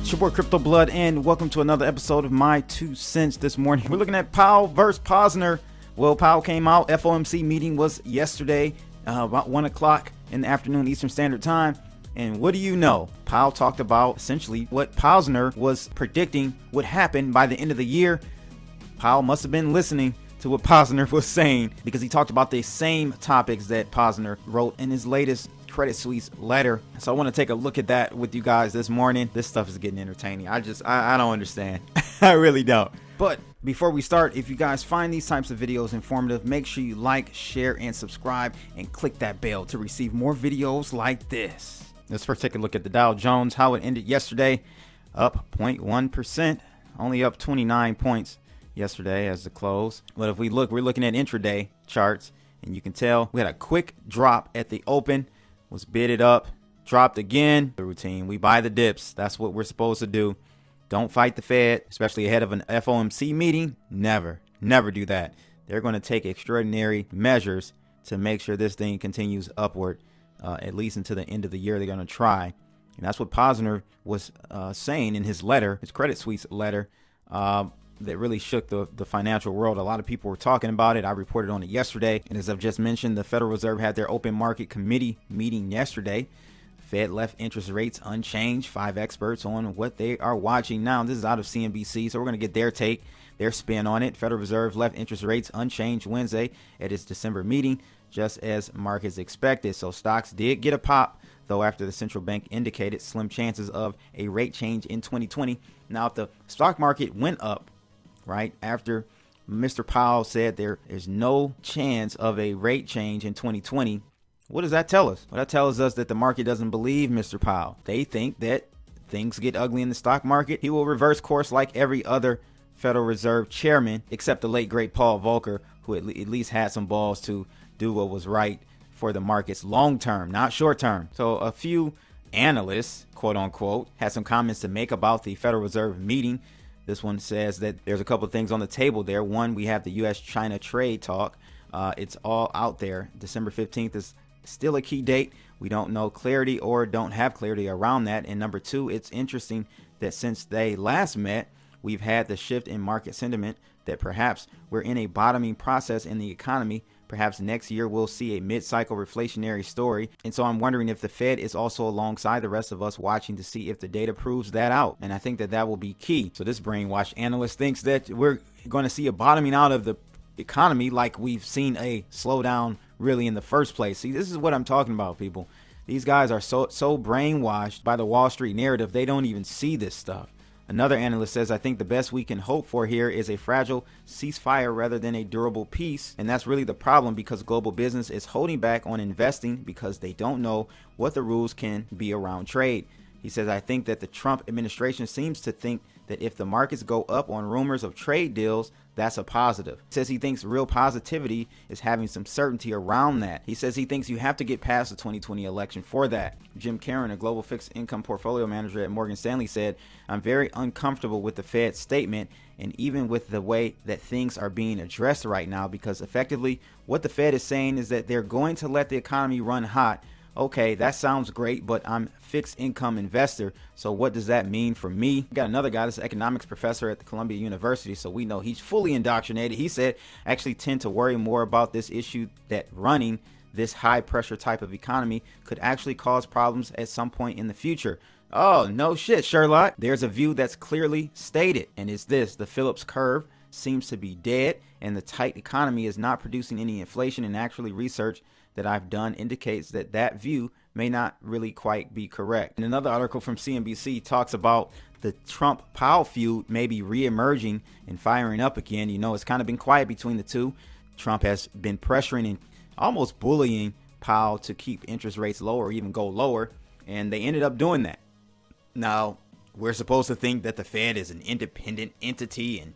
It's your boy Crypto Blood, and welcome to another episode of My 2 Cents this morning. We're looking at Powell versus Posner. Well, Powell came out. FOMC meeting was yesterday, about 1 o'clock in the afternoon Eastern Standard Time. And what do you know? Powell talked about essentially what Posner was predicting would happen by the end of the year. Powell must have been listening to what Posner was saying, because he talked about the same topics that Posner wrote in his latest Credit Suisse letter. So I want to take a look at that with you guys this morning. This stuff is getting entertaining. I don't understand. I really don't. But before we start, if you guys find these types of videos informative, make sure you like, share, and subscribe, and click that bell to receive more videos like this. Let's first take a look at the Dow Jones, how it ended yesterday. Up 0.1%, only up 29 points yesterday as the close. But if we look, we're looking at intraday charts, and you can tell we had a quick drop at the open, was bidded up, dropped again. The routine, we buy the dips. That's what we're supposed to do. Don't fight the Fed, especially ahead of an FOMC meeting. Never do that. They're going to take extraordinary measures to make sure this thing continues upward, at least until the end of the year. They're going to try. And that's what Posner was saying in his letter, his Credit Suisse letter, that really shook the financial world. A lot of people were talking about it. I reported on it yesterday. And as I've just mentioned, the Federal Reserve had their open market committee meeting yesterday. Fed left interest rates unchanged. 5 experts on what they are watching now. This is out of CNBC, so we're going to get their take, their spin on it. Federal Reserve left interest rates unchanged Wednesday at its December meeting, just as markets expected. So stocks did get a pop, though, after the central bank indicated slim chances of a rate change in 2020. Now, if the stock market went up, right after Mr. Powell said there is no chance of a rate change in 2020, what does that tell us? Well, that tells us that the market doesn't believe Mr. Powell. They think that things get ugly in the stock market, he will reverse course like every other Federal Reserve chairman, except the late great Paul Volcker, who at least had some balls to do what was right for the markets long term, not short term. So a few analysts, quote unquote, had some comments to make about the Federal Reserve meeting. This one says that there's a couple of things on the table there. One, we have the U.S.-China trade talk. It's all out there. December 15th is still a key date. We don't know clarity or don't have clarity around that. And number two, it's interesting that since they last met, we've had the shift in market sentiment that perhaps we're in a bottoming process in the economy. Perhaps next year we'll see a mid-cycle reflationary story. And so I'm wondering if the Fed is also alongside the rest of us watching to see if the data proves that out. And I think that that will be key. So this brainwashed analyst thinks that we're going to see a bottoming out of the economy like we've seen a slowdown really in the first place. See, this is what I'm talking about, people. These guys are so brainwashed by the Wall Street narrative, they don't even see this stuff. Another analyst says, I think the best we can hope for here is a fragile ceasefire rather than a durable peace. And that's really the problem, because global business is holding back on investing because they don't know what the rules can be around trade. He says, I think that the Trump administration seems to think that if the markets go up on rumors of trade deals, that's a positive. He says he thinks real positivity is having some certainty around that. He says he thinks you have to get past the 2020 election for that. Jim Caron, a global fixed income portfolio manager at Morgan Stanley, said, I'm very uncomfortable with the Fed's statement and even with the way that things are being addressed right now, because effectively what the Fed is saying is that they're going to let the economy run hot. Okay, that sounds great, but I'm a fixed income investor. So what does that mean for me? We got another guy that's an economics professor at the Columbia University, so we know he's fully indoctrinated. He said, I actually tend to worry more about this issue that running this high pressure type of economy could actually cause problems at some point in the future. Oh, no shit, Sherlock. There's a view that's clearly stated, and it's this: the Phillips curve seems to be dead, and the tight economy is not producing any inflation. And actually, research that I've done indicates that that view may not really quite be correct. And another article from CNBC talks about the Trump-Powell feud maybe re-emerging and firing up again. You know, it's kind of been quiet between the two. Trump has been pressuring and almost bullying Powell to keep interest rates lower or even go lower, and they ended up doing that. Now, we're supposed to think that the Fed is an independent entity and,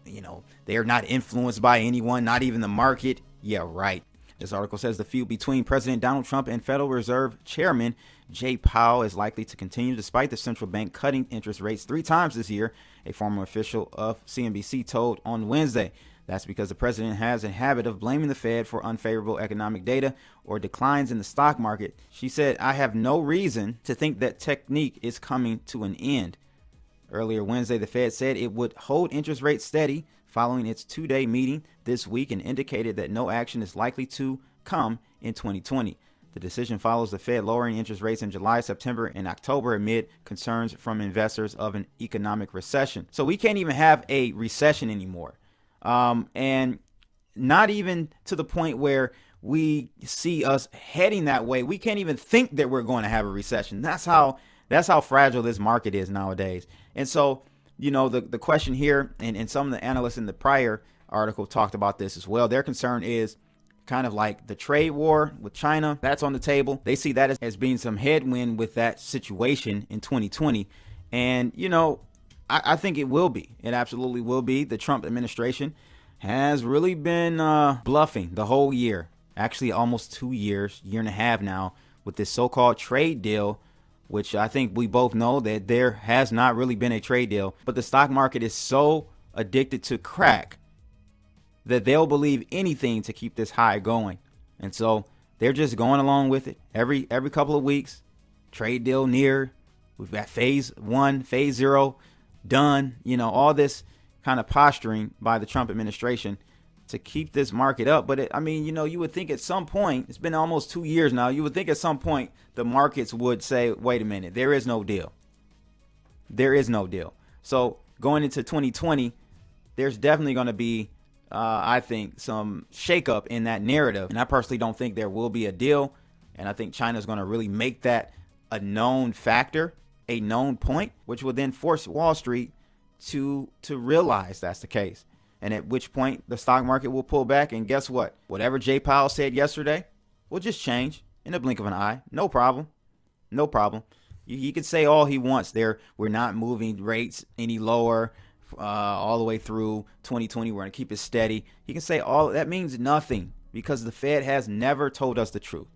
you know, they're not influenced by anyone, not even the market. Yeah, right. This article says the feud between President Donald Trump and Federal Reserve Chairman Jay Powell is likely to continue despite the central bank cutting interest rates 3 times this year, a former official of CNBC told on Wednesday. That's because the president has a habit of blaming the Fed for unfavorable economic data or declines in the stock market. She said, I have no reason to think that technique is coming to an end. Earlier Wednesday, the Fed said it would hold interest rates steady following its two-day meeting this week and indicated that no action is likely to come in 2020. The decision follows the Fed lowering interest rates in July, September, and October amid concerns from investors of an economic recession. So we can't even have a recession anymore. And not even to the point where we see us heading that way. We can't even think that we're going to have a recession. That's how fragile this market is nowadays. And so, the question here, and some of the analysts in the prior article talked about this as well. Their concern is kind of like the trade war with China. That's on the table. They see that as being some headwind with that situation in 2020. And, I think it will be. It absolutely will be. The Trump administration has really been bluffing the whole year. Actually, almost 2 years, year and a half now, with this so-called trade deal, which I think we both know that there has not really been a trade deal. But the stock market is so addicted to crack that they'll believe anything to keep this high going. And so they're just going along with it every couple of weeks. Trade deal near. We've got phase 1, phase 0 done. All this kind of posturing by the Trump administration to keep this market up. But you would think at some point, it's been almost 2 years now, you would think at some point the markets would say, wait a minute, there is no deal. There is no deal. So going into 2020, there's definitely going to be, I think, some shakeup in that narrative. And I personally don't think there will be a deal. And I think China's going to really make that a known factor, a known point, which will then force Wall Street to realize that's the case. And at which point the stock market will pull back. And guess what? Whatever Jay Powell said yesterday will just change in a blink of an eye. No problem. No problem. He could say all he wants there. We're not moving rates any lower all the way through 2020. We're going to keep it steady. He can say all that means nothing because the Fed has never told us the truth.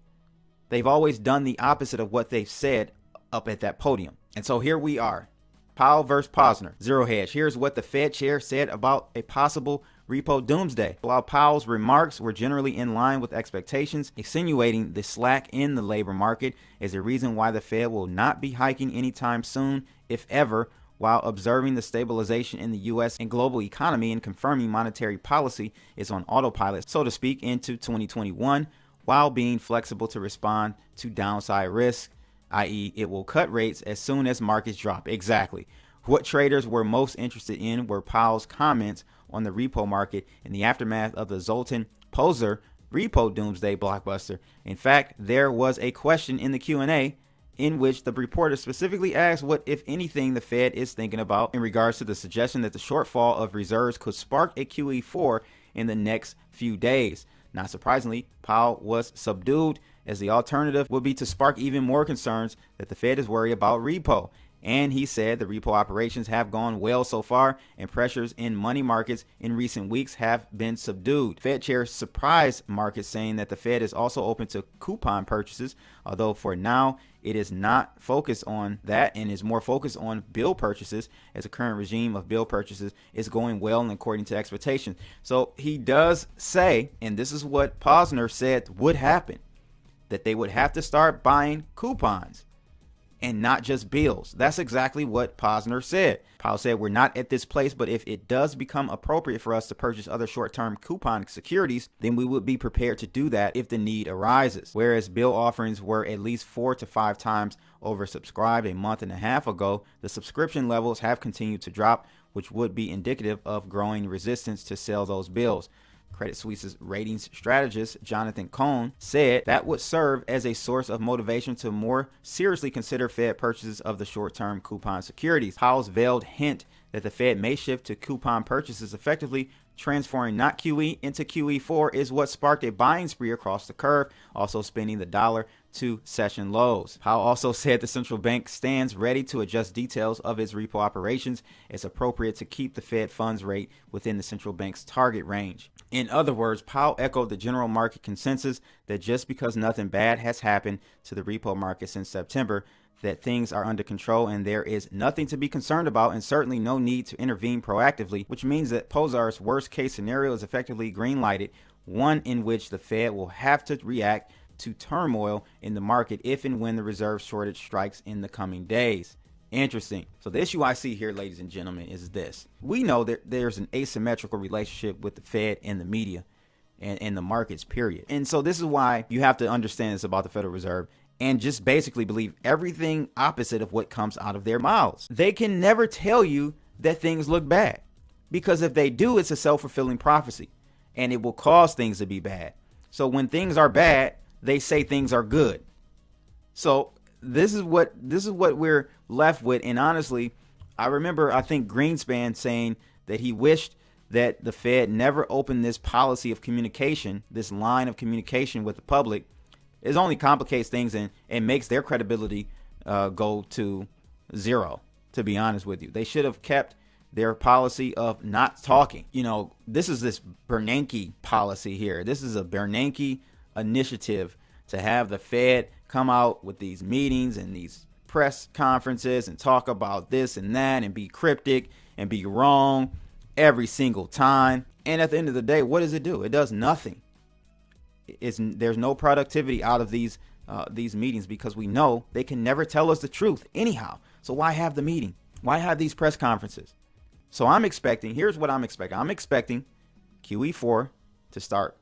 They've always done the opposite of what they've said up at that podium. And so here we are. Powell versus Posner, zero hedge. Here's what the Fed chair said about a possible repo doomsday. While Powell's remarks were generally in line with expectations, insinuating the slack in the labor market is a reason why the Fed will not be hiking anytime soon, if ever, while observing the stabilization in the U.S. and global economy and confirming monetary policy is on autopilot, so to speak, into 2021, while being flexible to respond to downside risk, i.e. it will cut rates as soon as markets drop. Exactly. What traders were most interested in were Powell's comments on the repo market in the aftermath of the Zoltan Poszar repo doomsday blockbuster. In fact, there was a question in the Q&A in which the reporter specifically asked what, if anything, the Fed is thinking about in regards to the suggestion that the shortfall of reserves could spark a QE4 in the next few days. Not surprisingly, Powell was subdued, as the alternative would be to spark even more concerns that the Fed is worried about repo. And he said the repo operations have gone well so far, and pressures in money markets in recent weeks have been subdued. Fed chair surprised markets, saying that the Fed is also open to coupon purchases, although for now it is not focused on that and is more focused on bill purchases, as the current regime of bill purchases is going well and according to expectations. So he does say, and this is what Posner said would happen, that they would have to start buying coupons and not just bills. That's exactly what Posner said. Powell said, we're not at this place, but if it does become appropriate for us to purchase other short-term coupon securities, then we would be prepared to do that if the need arises. Whereas bill offerings were at least 4 to 5 times oversubscribed a month and a half ago, the subscription levels have continued to drop, which would be indicative of growing resistance to sell those bills. Credit Suisse's ratings strategist, Jonathan Cohn, said that would serve as a source of motivation to more seriously consider Fed purchases of the short-term coupon securities. Powell's veiled hint that the Fed may shift to coupon purchases, effectively transforming not QE into QE4, is what sparked a buying spree across the curve, also spinning the dollar to session lows. Powell also said the central bank stands ready to adjust details of its repo operations as appropriate to keep the Fed funds rate within the central bank's target range. In other words, Powell echoed the general market consensus that just because nothing bad has happened to the repo market since September, that things are under control and there is nothing to be concerned about, and certainly no need to intervene proactively, which means that Poszar's worst case scenario is effectively green lighted, one in which the Fed will have to react to turmoil in the market if and when the reserve shortage strikes in the coming days. Interesting. So the issue I see here, ladies and gentlemen, is this. We know that there's an asymmetrical relationship with the Fed and the media and the markets, period. And so this is why you have to understand this about the Federal Reserve and just basically believe everything opposite of what comes out of their mouths. They can never tell you that things look bad, because if they do, it's a self-fulfilling prophecy and it will cause things to be bad. So when things are bad, they say things are good. So this is what we're left with. And honestly, I think Greenspan saying that he wished that the Fed never opened this policy of communication, this line of communication with the public. It only complicates things and makes their credibility go to zero, to be honest with you. They should have kept their policy of not talking. You know, this is this Bernanke policy here. This is a Bernanke initiative to have the Fed come out with these meetings and these press conferences and talk about this and that and be cryptic and be wrong every single time. And at the end of the day, what does it do? It does nothing. There's no productivity out of these meetings, because we know they can never tell us the truth anyhow. So why have the meeting? Why have these press conferences? So here's what I'm expecting. I'm expecting QE4 to start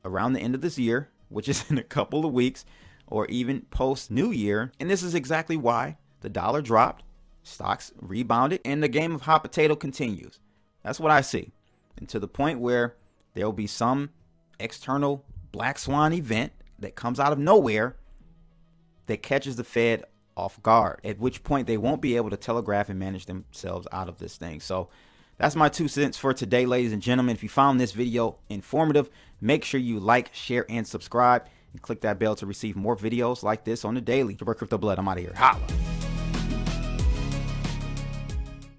around the end of this year, which is in a couple of weeks, or even post New Year. And this is exactly why the dollar dropped, stocks rebounded, and the game of hot potato continues. That's what I see. And to the point where there will be some external black swan event that comes out of nowhere that catches the Fed off guard, at which point they won't be able to telegraph and manage themselves out of this thing. So that's my 2 cents for today, ladies and gentlemen. If you found this video informative, make sure you like, share, and subscribe, and click that bell to receive more videos like this on the daily. Your Crypto Blood, I'm out of here. Holla.